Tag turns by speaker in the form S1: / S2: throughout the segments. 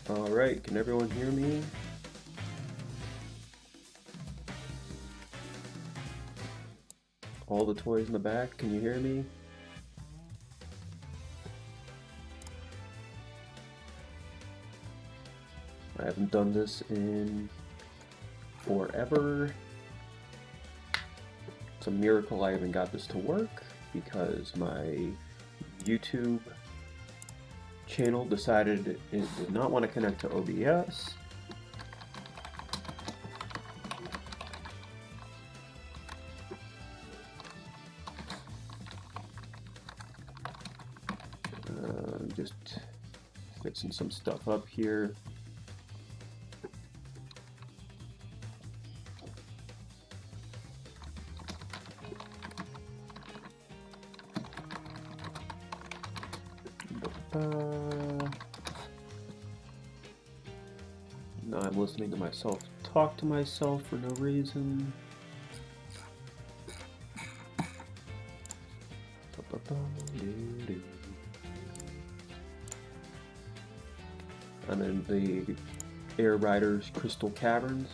S1: Alright, can everyone hear me? All the toys in the back, can you hear me? I haven't done this in forever. It's a miracle I even got this to work because my YouTube channel decided it did not want to connect to OBS. Just fixing some stuff up here. Now I'm listening to myself talk to myself for no reason. I'm in the Air Riders Crystal Caverns.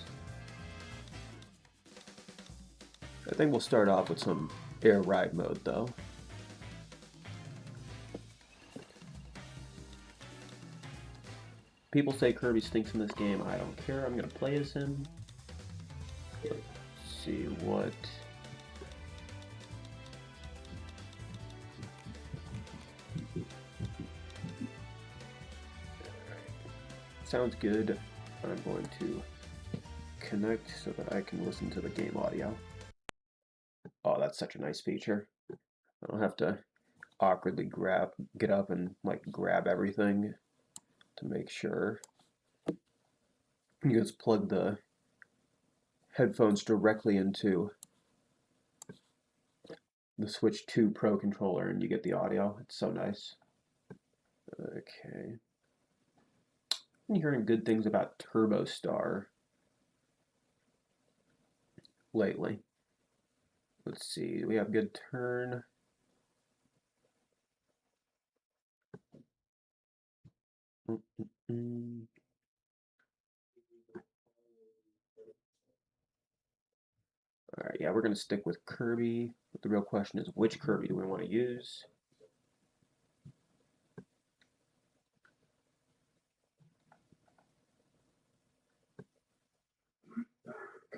S1: I think we'll start off with some air ride mode though. People say Kirby stinks in this game. I don't care. I'm gonna play as him. Let's see what. Sounds good. I'm going to connect so that I can listen to the game audio. Oh, that's such a nice feature. I don't have to awkwardly get up and like grab everything to make sure. You just plug the headphones directly into the Switch 2 Pro controller and you get the audio. It's so nice. Okay. I'm hearing good things about Turbo Star lately. Let's see, do we have good turn? Alright, yeah, we're going to stick with Kirby. But the real question is, which Kirby do we want to use?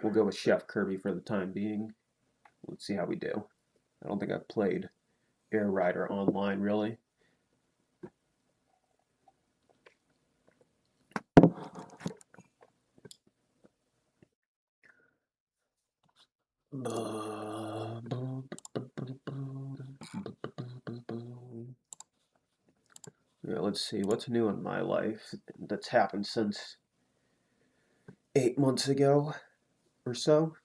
S1: We'll go with Chef Kirby for the time being. Let's see how we do. I don't think I've played Air Rider online, really. Yeah, let's see, what's new in my life that's happened since 8 months ago or so.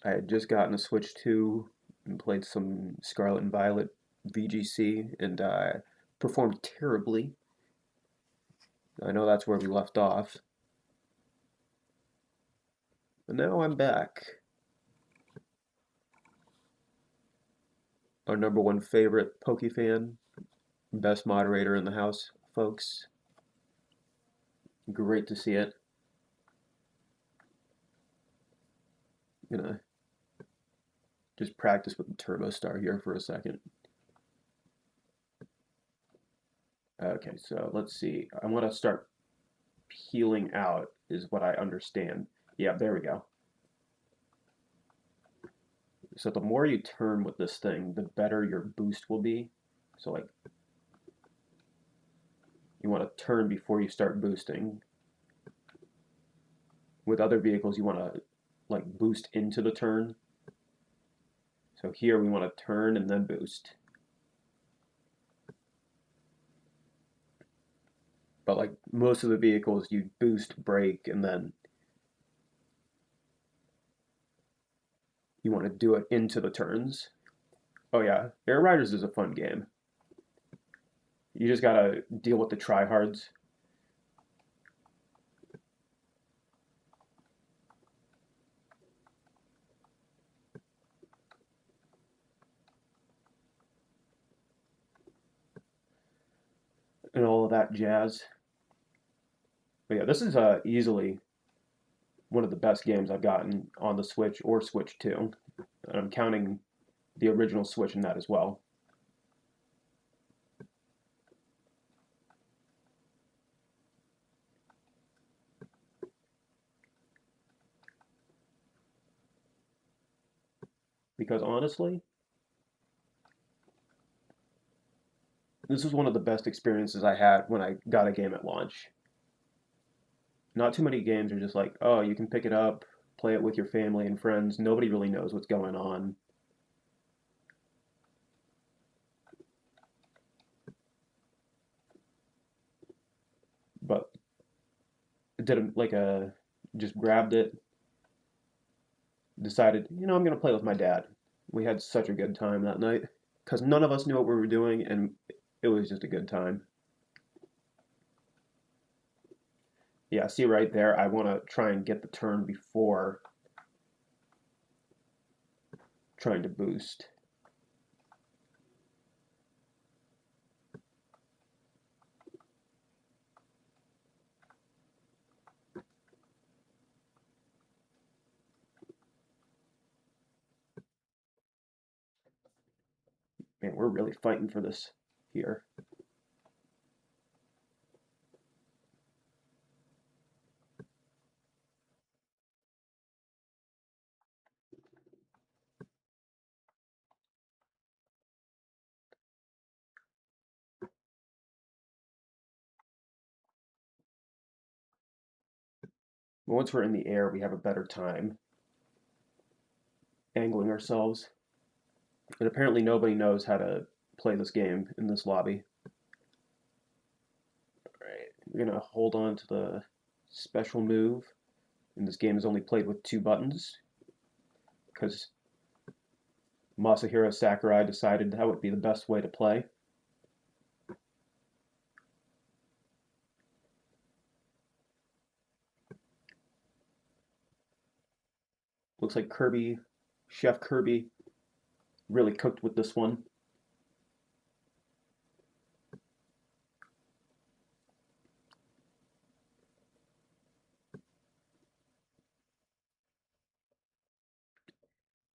S1: I had just gotten a Switch 2 and played some Scarlet and Violet VGC and performed terribly. I know that's where we left off. And now I'm back. Our #1 favorite Pokefan, best moderator in the house, folks. Great to see it. I'm gonna just practice with the Turbo Star here for a second. Okay, so let's see. I want to start peeling out is what I understand. Yeah, there we go. So the more you turn with this thing, the better your boost will be. So like, you want to turn before you start boosting. With other vehicles, you want to like boost into the turn. So here we want to turn and then boost. But like most of the vehicles, you boost, brake, and then you want to do it into the turns. Oh yeah, Air Riders is a fun game. You just gotta deal with the tryhards. and all of that jazz. But yeah, this is easily one of the best games I've gotten on the Switch or Switch 2. And I'm counting the original Switch in that as well. Because honestly, this was one of the best experiences I had when I got a game at launch. Not too many games are just like, oh, you can pick it up, play it with your family and friends. Nobody really knows what's going on. But did a, like a just grabbed it, decided, I'm gonna play with my dad. We had such a good time that night because none of us knew what we were doing, and it was just a good time. Yeah, see right there, I want to try and get the turn before trying to boost. Man, we're really fighting for this here. Once we're in the air, we have a better time angling ourselves. And apparently nobody knows how to play this game in this lobby. Alright, we're gonna hold on to the special move. And this game is only played with 2 buttons because Masahiro Sakurai decided that would be the best way to play. Looks like Chef Kirby, really cooked with this one.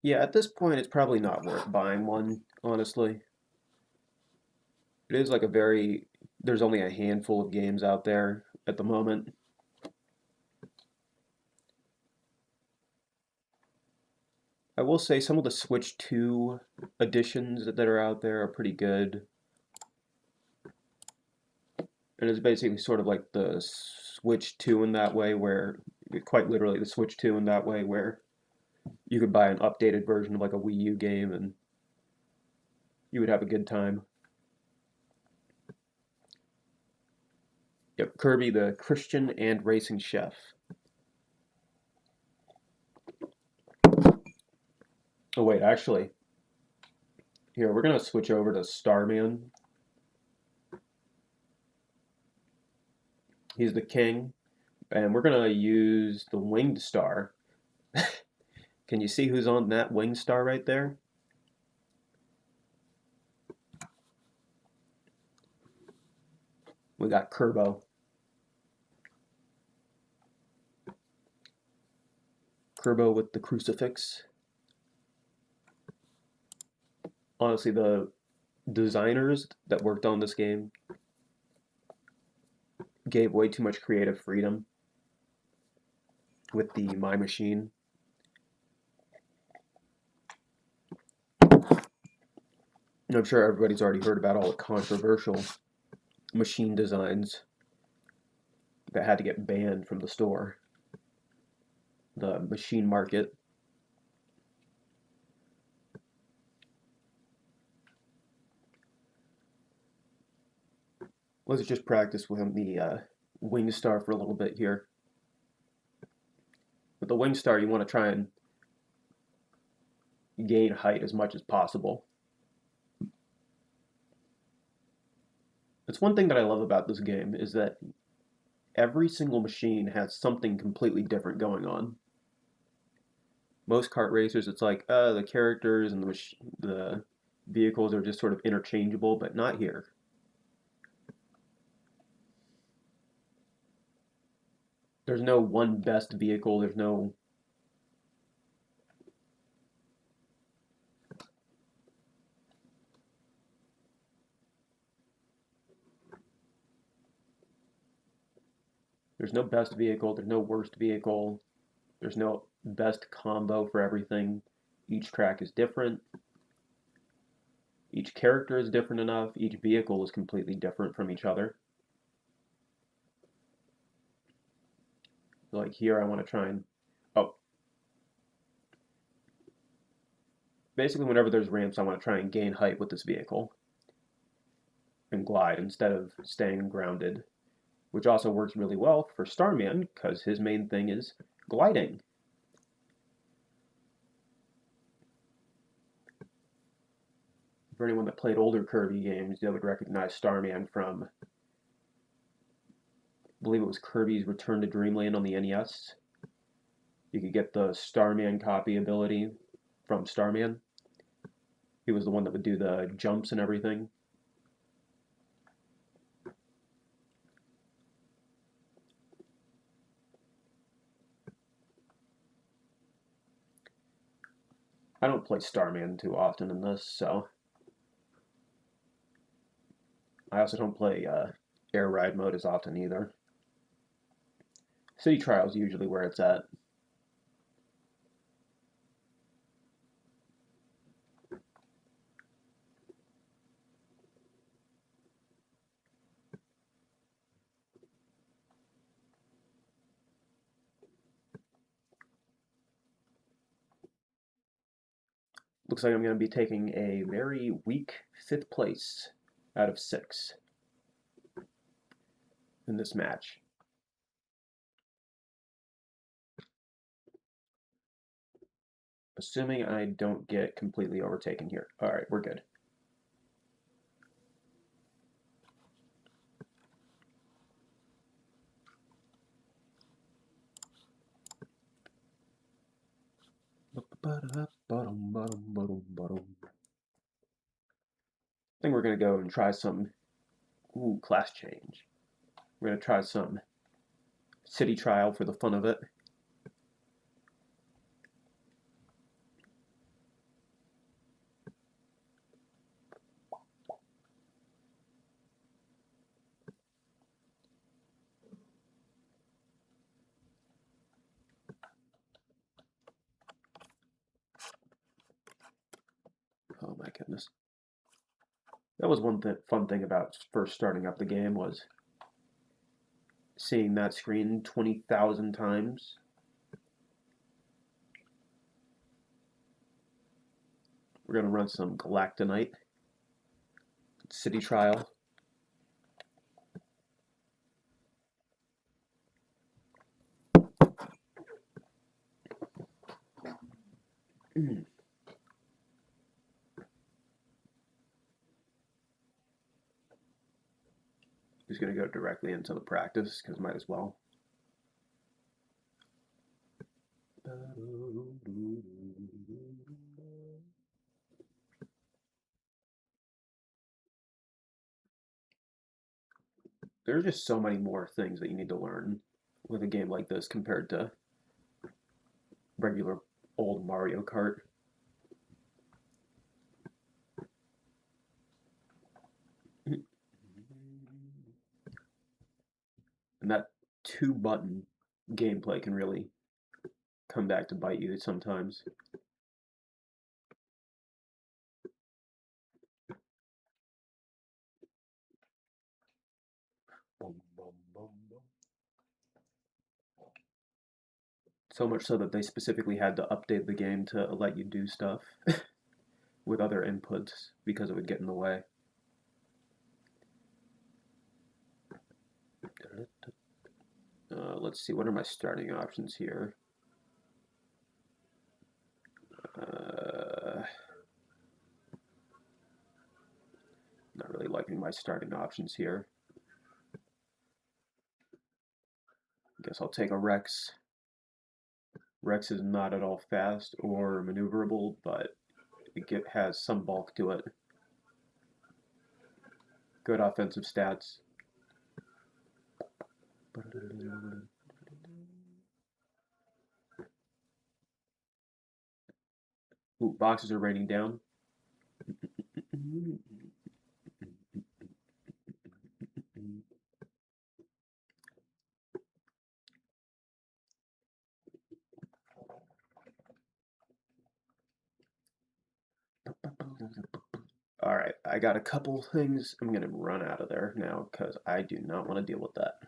S1: Yeah, at this point, it's probably not worth buying one, honestly. It is like there's only a handful of games out there at the moment. I will say some of the Switch 2 editions that are out there are pretty good. And it's basically sort of like the Switch 2 in that way, where, quite literally, the Switch 2 in that way, where you could buy an updated version of like a Wii U game and you would have a good time. Yep, Kirby the Christian and Racing Chef. Oh wait, actually, here we're gonna switch over to Starman. He's the king, and we're gonna use the winged star. Can you see who's on that winged star right there? We got Kerbo. Kerbo with the crucifix. Honestly, the designers that worked on this game gave way too much creative freedom with the My Machine. And I'm sure everybody's already heard about all the controversial machine designs that had to get banned from the store, the machine market. Let's just practice with the wing star for a little bit here. With the wing star, you want to try and gain height as much as possible. It's one thing that I love about this game is that every single machine has something completely different going on. Most kart racers, it's like the characters and the vehicles are just sort of interchangeable, but not here. There's no one best vehicle. There's no best vehicle. There's no worst vehicle. There's no best combo for everything. Each track is different. Each character is different enough. Each vehicle is completely different from each other. Like here, I want to try and... Oh. Basically, whenever there's ramps, I want to try and gain height with this vehicle and glide instead of staying grounded, which also works really well for Starman because his main thing is gliding. For anyone that played older Kirby games, they would recognize Starman from, I believe it was Kirby's Return to Dreamland on the NES. You could get the Starman copy ability from Starman. He was the one that would do the jumps and everything. I don't play Starman too often in this, so I also don't play Air Ride mode as often either. City Trial is usually where it's at. Looks like I'm going to be taking a very weak 5th place out of 6 in this match. Assuming I don't get completely overtaken here. Alright, we're good. I think we're going to go and try some class change. We're going to try some City Trial for the fun of it. Oh my goodness. That was one fun thing about first starting up the game was seeing that screen 20,000 times. We're going to run some Galactonite City Trial. Just going to go directly into the practice because might as well. There's just so many more things that you need to learn with a game like this compared to regular old Mario Kart. And that 2-button gameplay can really come back to bite you sometimes. So much so that they specifically had to update the game to let you do stuff with other inputs because it would get in the way. Let's see, what are my starting options here? Not really liking my starting options here. Guess I'll take a Rex. Rex is not at all fast or maneuverable, but it has some bulk to it. Good offensive stats. Ooh, boxes are raining down. All right, I got a couple things. I'm gonna run out of there now because I do not want to deal with that.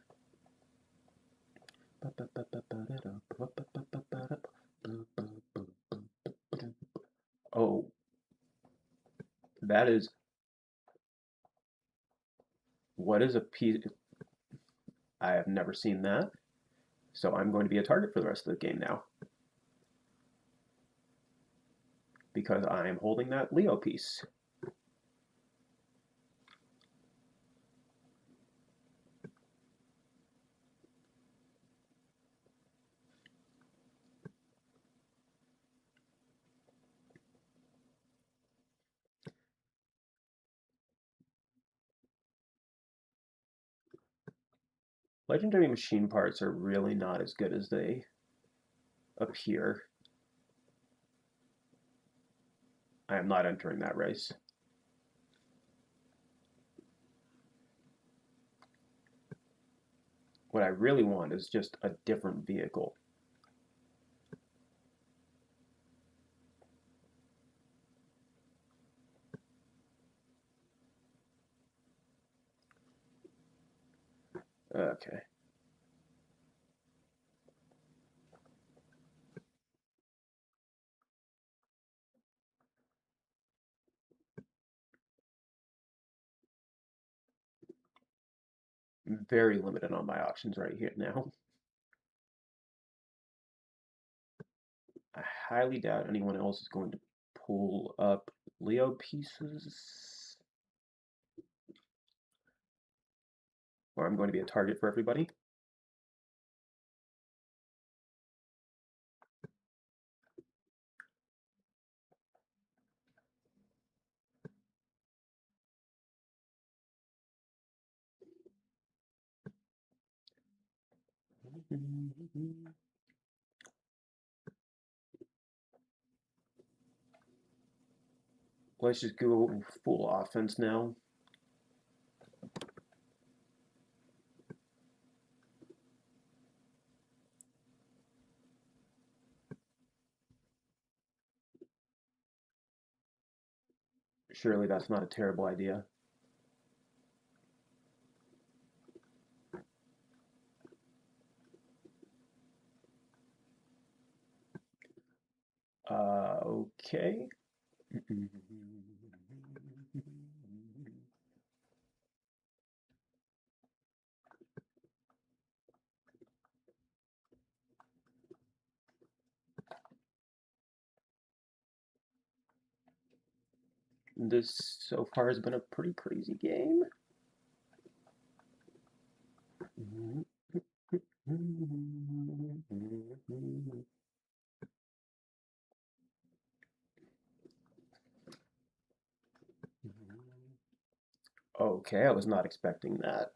S1: Oh, that is what is a piece? I have never seen that, so I'm going to be a target for the rest of the game now because I am holding that Leo piece. Legendary machine parts are really not as good as they appear. I am not entering that race. What I really want is just a different vehicle. Okay. I'm very limited on my options right here now. I highly doubt anyone else is going to pull up Leo pieces. Or I'm going to be a target for everybody. Let's just go full offense now. Surely that's not a terrible idea. Okay. This so far has been a pretty crazy game. Okay, I was not expecting that.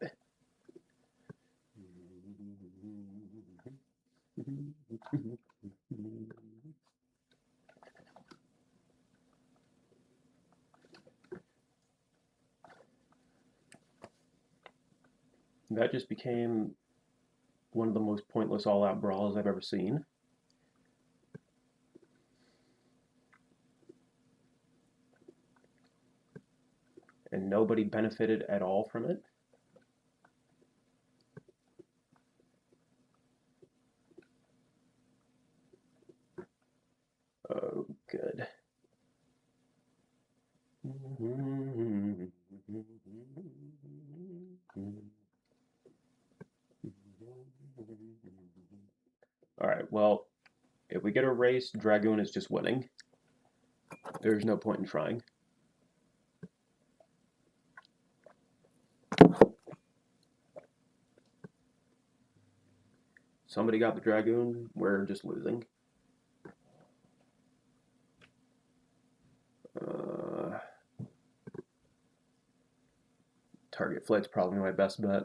S1: That just became one of the most pointless all-out brawls I've ever seen. And nobody benefited at all from it. Oh, good. All right, well, if we get a race, Dragoon is just winning. There's no point in trying. Somebody got the Dragoon, we're just losing. Target flight's probably my best bet.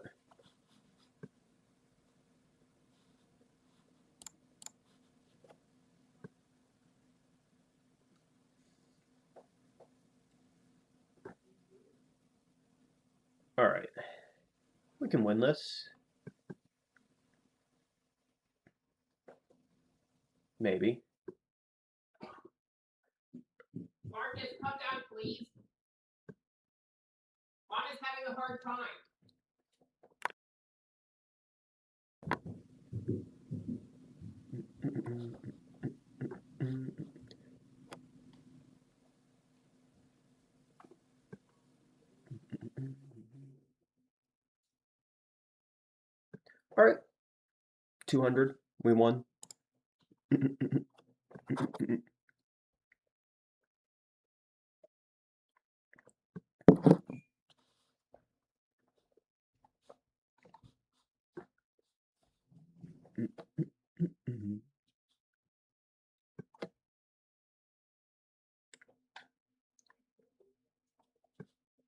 S1: Alright. We can win this. Maybe.
S2: Marcus, come down, please. Mom is having a hard time.
S1: Alright. 200. We won.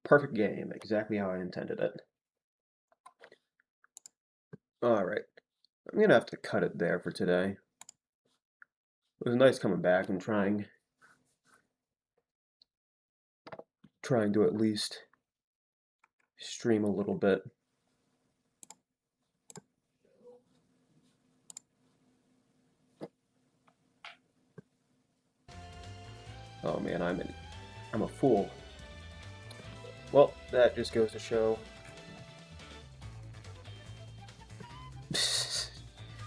S1: Perfect game, exactly how I intended it. Alright, I'm gonna have to cut it there for today. It was nice coming back and trying to at least stream a little bit. Oh man, I'm a fool. Well, that just goes to show.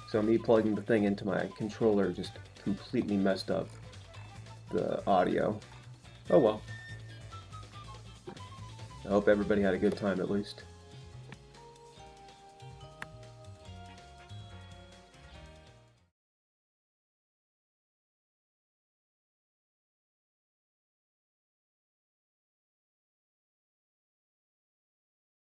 S1: So me plugging the thing into my controller just completely messed up the audio. Oh well. I hope everybody had a good time at least.